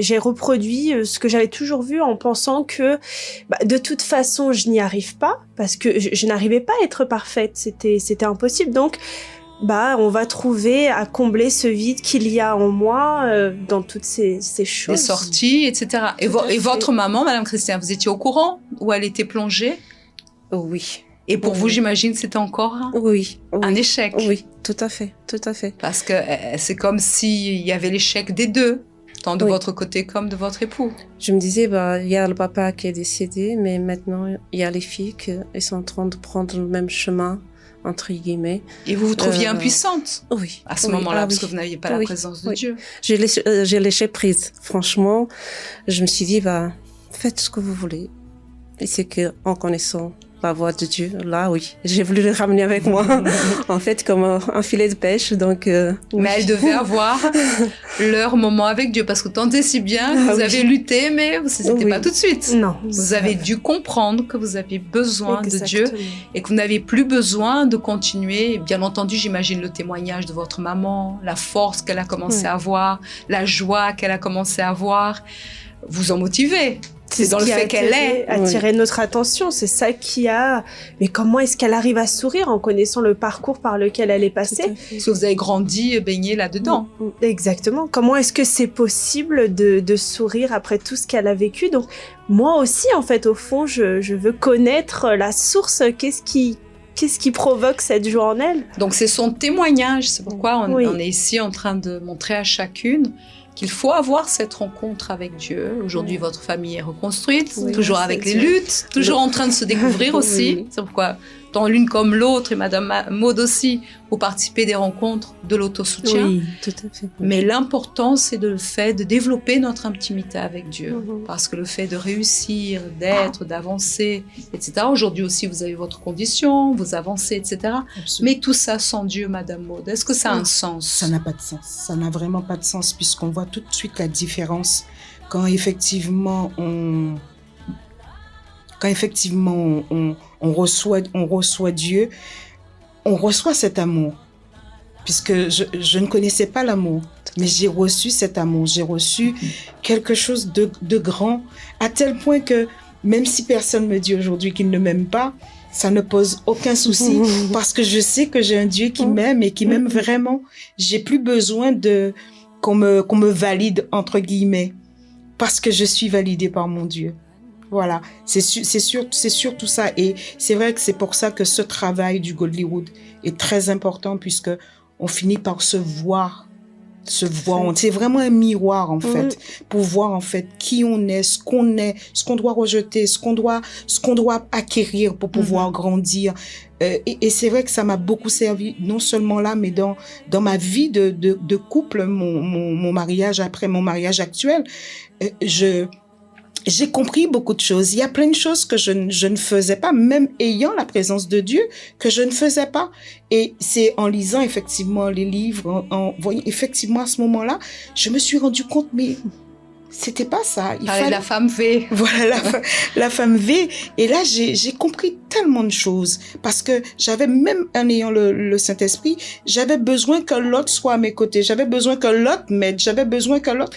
j'ai reproduit ce que j'avais toujours vu en pensant que, de toute façon, je n'y arrive pas, parce que je n'arrivais pas à être parfaite. C'était impossible. Donc, on va trouver à combler ce vide qu'il y a en moi dans toutes ces choses. Les sorties, etc. Et votre maman, Madame Christian, vous étiez au courant où elle était plongée? Oui. Et pour vous, j'imagine, c'était encore un échec. Oui, tout à fait. Parce que c'est comme s'il y avait l'échec des deux, tant de votre côté comme de votre époux. Je me disais, il y a le papa qui est décédé, mais maintenant, il y a les filles qui sont en train de prendre le même chemin, entre guillemets. Et vous vous trouviez impuissante? Oui. À ce moment-là, parce que vous n'aviez pas la présence de Dieu. J'ai lâché prise. Franchement, je me suis dit, faites ce que vous voulez. Et c'est qu'en connaissant la voix de Dieu, là, oui, j'ai voulu le ramener avec moi, en fait, comme un filet de pêche. Donc, Mais elles devaient avoir leur moment avec Dieu, parce que tant et si bien que vous avez lutté, mais ce n'était pas tout de suite. Non. Vous avez dû comprendre que vous aviez besoin de Dieu et que vous n'avez plus besoin de continuer. Bien entendu, j'imagine le témoignage de votre maman, la force qu'elle a commencé à avoir, la joie qu'elle a commencé à avoir, vous en motivez. C'est dans le fait qu'elle ait attiré notre attention. C'est ça qui a... Mais comment est-ce qu'elle arrive à sourire en connaissant le parcours par lequel elle est passée? Parce que vous avez grandi, baigné là-dedans. Exactement. Comment est-ce que c'est possible de sourire après tout ce qu'elle a vécu? Donc, moi aussi, en fait, au fond, je veux connaître la source. Qu'est-ce qui provoque cette joie en elle? Donc, c'est son témoignage. C'est pourquoi on est ici en train de montrer à chacune qu'il faut avoir cette rencontre avec Dieu. Aujourd'hui, votre famille est reconstruite, toujours avec les luttes, toujours en train de se découvrir aussi. C'est pourquoi, tant l'une comme l'autre, et Madame Maud aussi, vous participez des rencontres de l'autosoutien. Oui, tout à fait. Mais l'important, c'est le fait de développer notre intimité avec Dieu. Parce que le fait de réussir, d'être, d'avancer, etc. Aujourd'hui aussi, vous avez votre condition, vous avancez, etc. Absolument. Mais tout ça sans Dieu, Madame Maud, est-ce que ça a un sens? Ça n'a pas de sens. Ça n'a vraiment pas de sens, puisqu'on voit tout de suite la différence quand effectivement on reçoit Dieu, on reçoit cet amour. Puisque je ne connaissais pas l'amour, mais j'ai reçu cet amour, j'ai reçu quelque chose de grand, à tel point que même si personne me dit aujourd'hui qu'il ne m'aime pas, ça ne pose aucun souci, parce que je sais que j'ai un Dieu qui m'aime et qui m'aime vraiment. J'ai plus besoin qu'on me valide, entre guillemets, parce que je suis validée par mon Dieu. Voilà, c'est surtout ça. Et c'est vrai que c'est pour ça que ce travail du Godlywood est très important, puisque on finit par se voir se voir. C'est vraiment un miroir, en fait, pour voir, en fait, qui on est, ce qu'on doit rejeter, ce qu'on doit acquérir pour pouvoir grandir. Et c'est vrai que ça m'a beaucoup servi, non seulement là, mais dans ma vie de couple, mon mariage, après mon mariage actuel, j'ai compris beaucoup de choses. Il y a plein de choses que je ne faisais pas, même ayant la présence de Dieu, que je ne faisais pas. Et c'est en lisant effectivement les livres, en voyant effectivement à ce moment-là, je me suis rendu compte, mais c'était pas ça. Il fallait la femme V. Voilà, la femme V. Et là, j'ai compris tellement de choses. Parce que j'avais, même en ayant le Saint-Esprit, j'avais besoin que l'autre soit à mes côtés. J'avais besoin que l'autre m'aide. J'avais besoin que l'autre...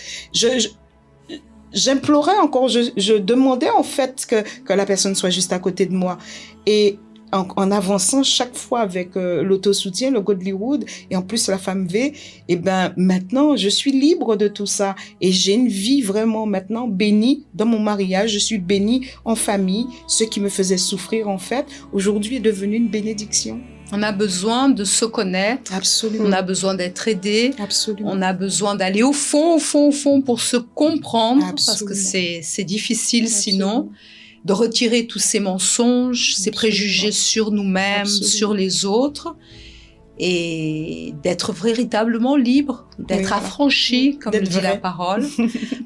J'implorais encore, je demandais en fait que la personne soit juste à côté de moi. Et en avançant chaque fois avec l'autosoutien, le Godlywood, et en plus la femme V, et ben maintenant je suis libre de tout ça et j'ai une vie vraiment maintenant bénie dans mon mariage. Je suis bénie en famille. Ce qui me faisait souffrir en fait, aujourd'hui est devenu une bénédiction. On a besoin de se connaître. Absolument. On a besoin d'être aidé. Absolument. On a besoin d'aller au fond pour se comprendre. Absolument. Parce que c'est difficile sinon. De retirer tous ces mensonges, ces préjugés sur nous-mêmes, sur les autres. Et d'être véritablement libre, d'être affranchi, comme le dit la parole.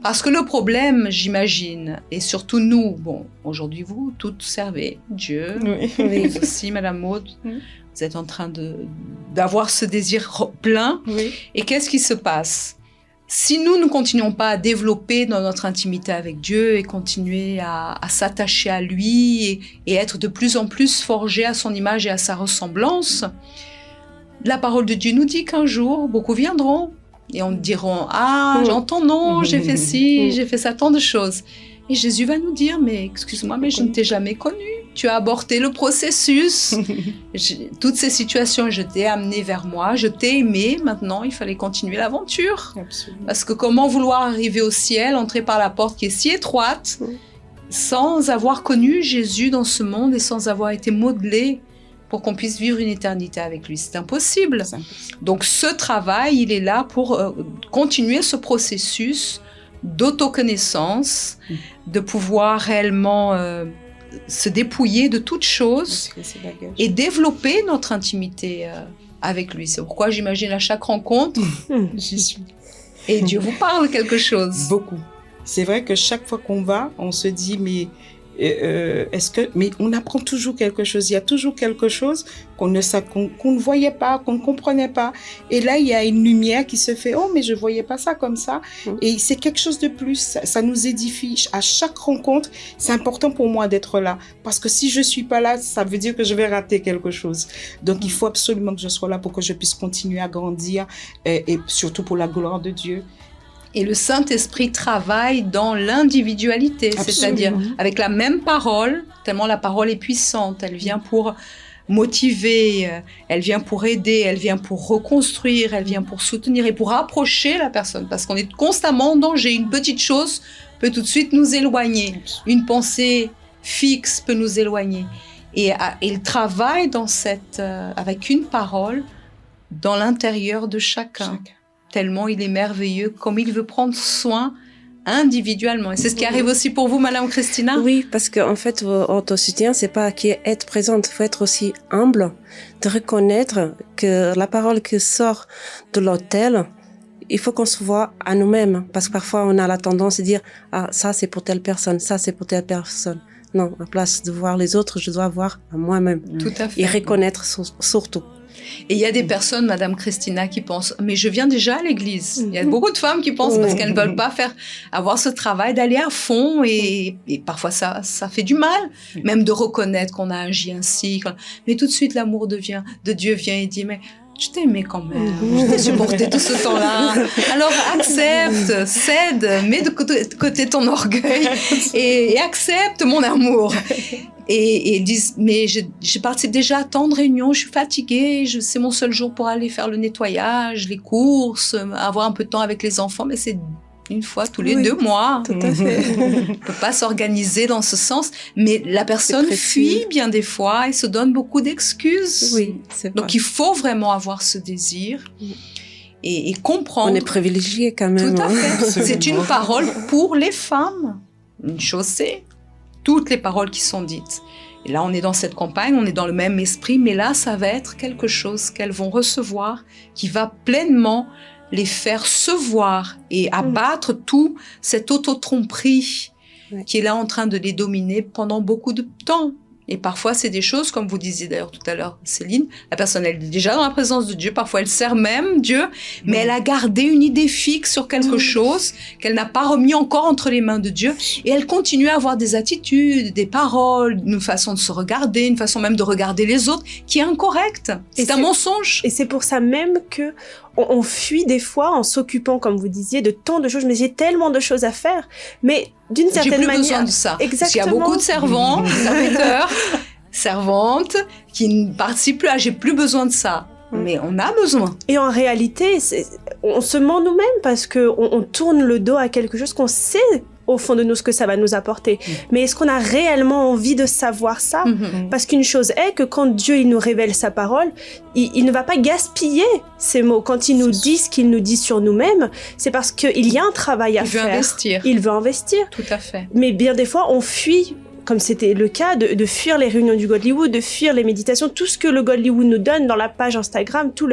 Parce que le problème, j'imagine, et surtout nous, bon, aujourd'hui vous, toutes servez Dieu, vous aussi, Madame Maud, vous êtes en train d'avoir ce désir plein. Oui. Et qu'est-ce qui se passe? Si nous ne continuons pas à développer dans notre intimité avec Dieu et continuer à s'attacher à lui et être de plus en plus forgés à son image et à sa ressemblance, la parole de Dieu nous dit qu'un jour, beaucoup viendront et on diront « Ah, j'entends, non, j'ai fait ci, j'ai fait ça, tant de choses. » Et Jésus va nous dire « Mais excuse-moi, mais je ne t'ai jamais connu. Tu as avorté le processus. Toutes ces situations, je t'ai amené vers moi, je t'ai aimé. Maintenant, il fallait continuer l'aventure. » Parce que comment vouloir arriver au ciel, entrer par la porte qui est si étroite, sans avoir connu Jésus dans ce monde et sans avoir été modelé pour qu'on puisse vivre une éternité avec lui. C'est impossible. Donc ce travail, il est là pour continuer ce processus d'autoconnaissance, de pouvoir réellement se dépouiller de toute chose et développer notre intimité avec lui. C'est pourquoi j'imagine à chaque rencontre, j'y suis. Et Dieu vous parle quelque chose. Beaucoup. C'est vrai que chaque fois qu'on va, on se dit, mais mais on apprend toujours quelque chose. Il y a toujours quelque chose qu'on ne voyait pas, qu'on ne comprenait pas. Et là, il y a une lumière qui se fait. Oh, mais je voyais pas ça comme ça. Et c'est quelque chose de plus. Ça nous édifie. À chaque rencontre, c'est important pour moi d'être là. Parce que si je suis pas là, ça veut dire que je vais rater quelque chose. Donc, il faut absolument que je sois là pour que je puisse continuer à grandir et surtout pour la gloire de Dieu. Et le Saint-Esprit travaille dans l'individualité, c'est-à-dire avec la même parole, tellement la parole est puissante, elle vient pour motiver, elle vient pour aider, elle vient pour reconstruire, elle vient pour soutenir et pour rapprocher la personne, parce qu'on est constamment en danger. Une petite chose peut tout de suite nous éloigner, une pensée fixe peut nous éloigner. Et il travaille avec une parole dans l'intérieur de chacun. Tellement il est merveilleux, comme il veut prendre soin individuellement. Et c'est ce qui arrive aussi pour vous, Madame Christina? Oui, parce qu'en fait, autosoutien, c'est pas être présente, il faut être aussi humble, de reconnaître que la parole qui sort de l'autel, il faut qu'on se voit à nous-mêmes, parce que parfois on a la tendance de dire « Ah, ça c'est pour telle personne, ça c'est pour telle personne ». Non, à place de voir les autres, je dois voir à moi-même. Tout à fait. Et reconnaître surtout. Et il y a des personnes, Madame Christina, qui pensent « Mais je viens déjà à l'église. » Il y a beaucoup de femmes qui pensent parce qu'elles ne veulent pas avoir ce travail d'aller à fond et parfois ça fait du mal, même de reconnaître qu'on a agi ainsi. Mais tout de suite, l'amour de Dieu vient et dit « Mais je t'ai aimé quand même, je t'ai supporté tout ce temps-là. Alors accepte, cède, mets de côté ton orgueil et accepte mon amour. » Et disent, mais je participe déjà à tant de réunions, je suis fatiguée, c'est mon seul jour pour aller faire le nettoyage, les courses, avoir un peu de temps avec les enfants, mais c'est une fois tous les 2 mois. Tout à fait. On ne peut pas s'organiser dans ce sens, mais la personne fuit bien des fois et se donne beaucoup d'excuses. Oui, c'est vrai. Donc il faut vraiment avoir ce désir. et comprendre. On est privilégiés quand même. Tout à fait. Absolument. C'est une parole pour les femmes. Une chose, c'est toutes les paroles qui sont dites. Et là, on est dans cette campagne, on est dans le même esprit, mais là, ça va être quelque chose qu'elles vont recevoir, qui va pleinement les faire se voir et abattre tout cette auto-tromperie qui est là en train de les dominer pendant beaucoup de temps. Et parfois, c'est des choses, comme vous disiez d'ailleurs tout à l'heure, Céline, la personne, elle est déjà dans la présence de Dieu, parfois elle sert même Dieu, mais elle a gardé une idée fixe sur quelque chose qu'elle n'a pas remis encore entre les mains de Dieu, et elle continue à avoir des attitudes, des paroles, une façon de se regarder, une façon même de regarder les autres, qui est incorrecte. C'est un mensonge. Et c'est pour ça même que on fuit des fois en s'occupant, comme vous disiez, de tant de choses. Mais j'ai tellement de choses à faire. Mais d'une certaine manière... J'ai plus besoin de ça. Exactement. Parce qu'il y a beaucoup de servants, serviteurs, servantes, qui ne participent plus à « j'ai plus besoin de ça ». Mais on a besoin. Et en réalité, on se ment nous-mêmes parce qu'on tourne le dos à quelque chose qu'on sait au fond de nous ce que ça va nous apporter. Mais est-ce qu'on a réellement envie de savoir ça? Parce qu'une chose est que quand Dieu il nous révèle sa parole, il ne va pas gaspiller ces mots. Quand il nous dit ce qu'il nous dit sur nous-mêmes, c'est parce qu'il y a un travail à faire. Il veut investir. Il veut investir. Tout à fait. Mais bien des fois, on fuit, comme c'était le cas, de fuir les réunions du Godlywood, de fuir les méditations, tout ce que le Godlywood nous donne dans la page Instagram, tous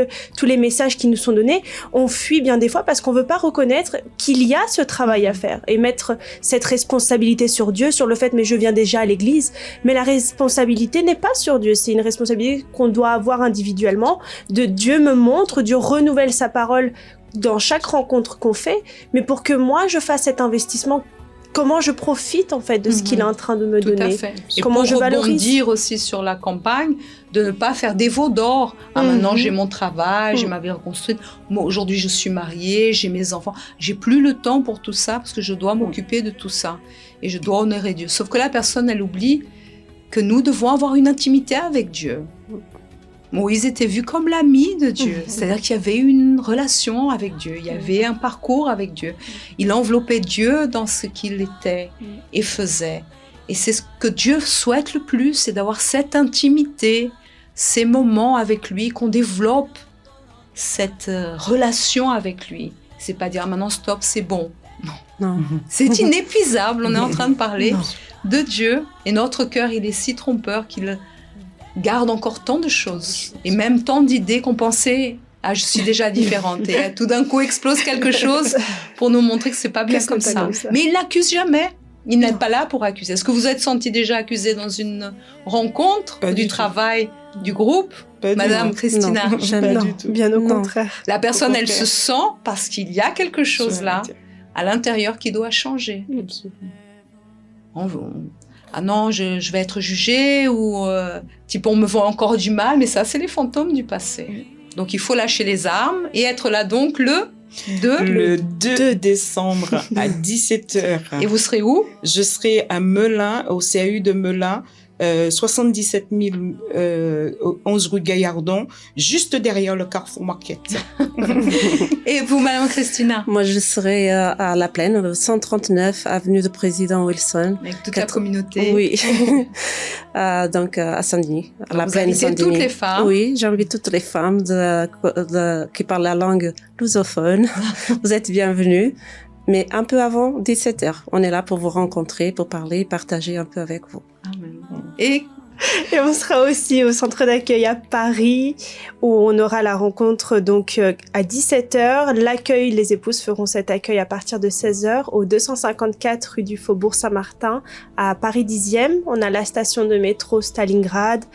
les messages qui nous sont donnés, on fuit bien des fois parce qu'on veut pas reconnaître qu'il y a ce travail à faire et mettre cette responsabilité sur Dieu, sur le fait mais je viens déjà à l'église, mais la responsabilité n'est pas sur Dieu, c'est une responsabilité qu'on doit avoir individuellement, de Dieu me montre, Dieu renouvelle sa parole dans chaque rencontre qu'on fait, mais pour que moi je fasse cet investissement, comment je profite en fait de ce qu'il est en train de me donner. Tout à fait. Et comment pour je valorise. rebondir aussi sur la campagne, de ne pas faire des veaux d'or. Maintenant j'ai mon travail, j'ai ma vie reconstruite. Moi aujourd'hui je suis mariée, j'ai mes enfants. J'ai plus le temps pour tout ça parce que je dois m'occuper de tout ça et je dois honorer Dieu. Sauf que la personne elle oublie que nous devons avoir une intimité avec Dieu. Moïse était vu comme l'ami de Dieu, c'est-à-dire qu'il y avait une relation avec Dieu, il y avait un parcours avec Dieu. Il enveloppait Dieu dans ce qu'il était et faisait. Et c'est ce que Dieu souhaite le plus, c'est d'avoir cette intimité, ces moments avec lui, qu'on développe cette relation avec lui. C'est pas dire maintenant stop, c'est bon. Non. C'est inépuisable, on est en train de parler de Dieu et notre cœur, il est si trompeur qu'il garde encore tant de choses et même tant d'idées qu'on pensait je suis déjà différente et tout d'un coup explose quelque chose pour nous montrer que c'est pas bien comme ça. Mais il n'accuse jamais, il n'est pas là pour accuser. Est-ce que vous êtes senti déjà accusé dans une rencontre du travail, du groupe, Madame Christina? Non, jamais. Non, bien au contraire. La personne elle se sent parce qu'il y a quelque chose là à l'intérieur qui doit changer. Ah non, je vais être jugée ou type on me voit encore du mal, mais ça c'est les fantômes du passé. Donc il faut lâcher les armes et être là donc le 2 décembre à 17h. Et vous serez où? Je serai à Melun, au CAU de Melun, 77 11 rue Gaillardon, juste derrière le Carrefour Market. Et vous, Madame Christina? Moi, je serai à La Plaine, le 139 avenue du Président Wilson. Avec toute la communauté. Oui. Donc, à Saint-Denis. À La Vous Plaine invitez Saint-Denis. toutes les femmes? Oui, j'invite toutes les femmes qui parlent la langue lusophone. Vous êtes bienvenus. Mais un peu avant 17h, on est là pour vous rencontrer, pour parler, partager un peu avec vous. Amen. Et on sera aussi au centre d'accueil à Paris où on aura la rencontre donc à 17h. L'accueil, les épouses feront cet accueil à partir de 16h au 254 rue du Faubourg Saint-Martin à Paris 10e. On a la station de métro Stalingrad,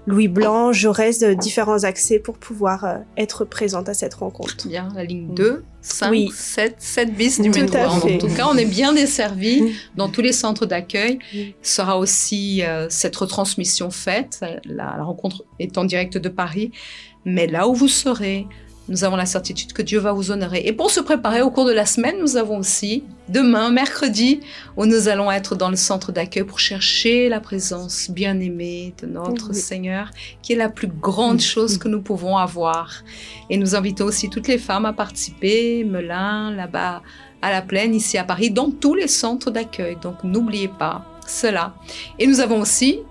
Louis Blanc, Jaurès, différents accès pour pouvoir être présente à cette rencontre. bien, la ligne 2, 5, Oui. 7 bis du Tout métro. à fait. En tout cas, on est bien desservis dans tous les centres d'accueil. Il sera aussi cette retransmission faite, la rencontre est en direct de Paris. Mais là où vous serez, nous avons la certitude que Dieu va vous honorer. Et pour se préparer au cours de la semaine, nous avons aussi demain, mercredi, où nous allons être dans le centre d'accueil pour chercher la présence bien-aimée de notre Seigneur, qui est la plus grande chose que nous pouvons avoir. Et nous invitons aussi toutes les femmes à participer, Melun, là-bas, à La Plaine, ici à Paris, dans tous les centres d'accueil. Donc n'oubliez pas cela. Et nous avons aussi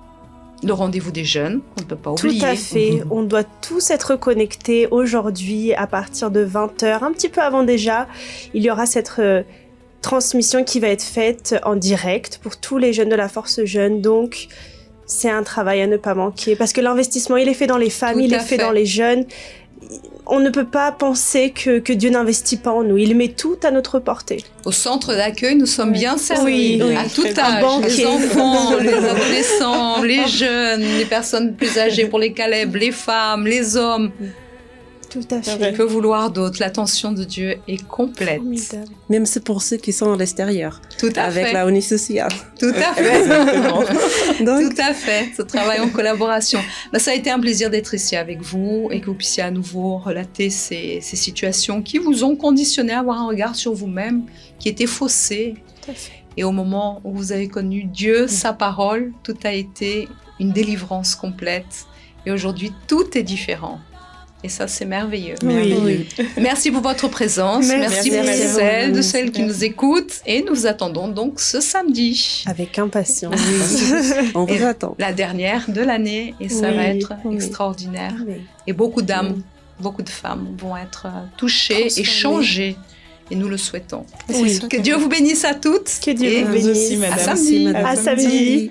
le rendez-vous des jeunes, on ne peut pas oublier. Tout à fait. On doit tous être connectés aujourd'hui à partir de 20h, un petit peu avant déjà. Il y aura cette transmission qui va être faite en direct pour tous les jeunes de la Force Jeune. Donc, c'est un travail à ne pas manquer parce que l'investissement, il est fait dans les familles, il est fait dans les jeunes. On ne peut pas penser que Dieu n'investit pas en nous. Il met tout à notre portée. Au centre d'accueil, nous sommes bien servis à tout âge. Les enfants, les adolescents, les jeunes, les personnes plus âgées pour les Caleb, les femmes, les hommes. Tout à fait. Que vouloir d'autre? L'attention de Dieu est complète. Formidable. Même c'est pour ceux qui sont à l'extérieur. Tout à avec fait. la Uni sociale. Tout à fait. Donc, Tout à fait. Ce travail en collaboration. Ça a été un plaisir d'être ici avec vous et que vous puissiez à nouveau relater ces situations qui vous ont conditionné à avoir un regard sur vous-même qui était faussé. Tout à fait. Et au moment où vous avez connu Dieu, sa parole, tout a été une délivrance complète. Et aujourd'hui, tout est différent. Et ça, c'est merveilleux. Oui. Merci pour votre présence. Merci pour Merci. celles qui nous écoutent. Et nous vous attendons donc ce samedi. Avec impatience. on vous attend. La dernière de l'année. Et ça va être extraordinaire. Oui. Et beaucoup d'âmes, beaucoup de femmes vont être touchées et changées. Et nous le souhaitons. Oui. Que Dieu vous bénisse à toutes. Que Dieu vous Vous bénisse. aussi, madame. À samedi. À samedi.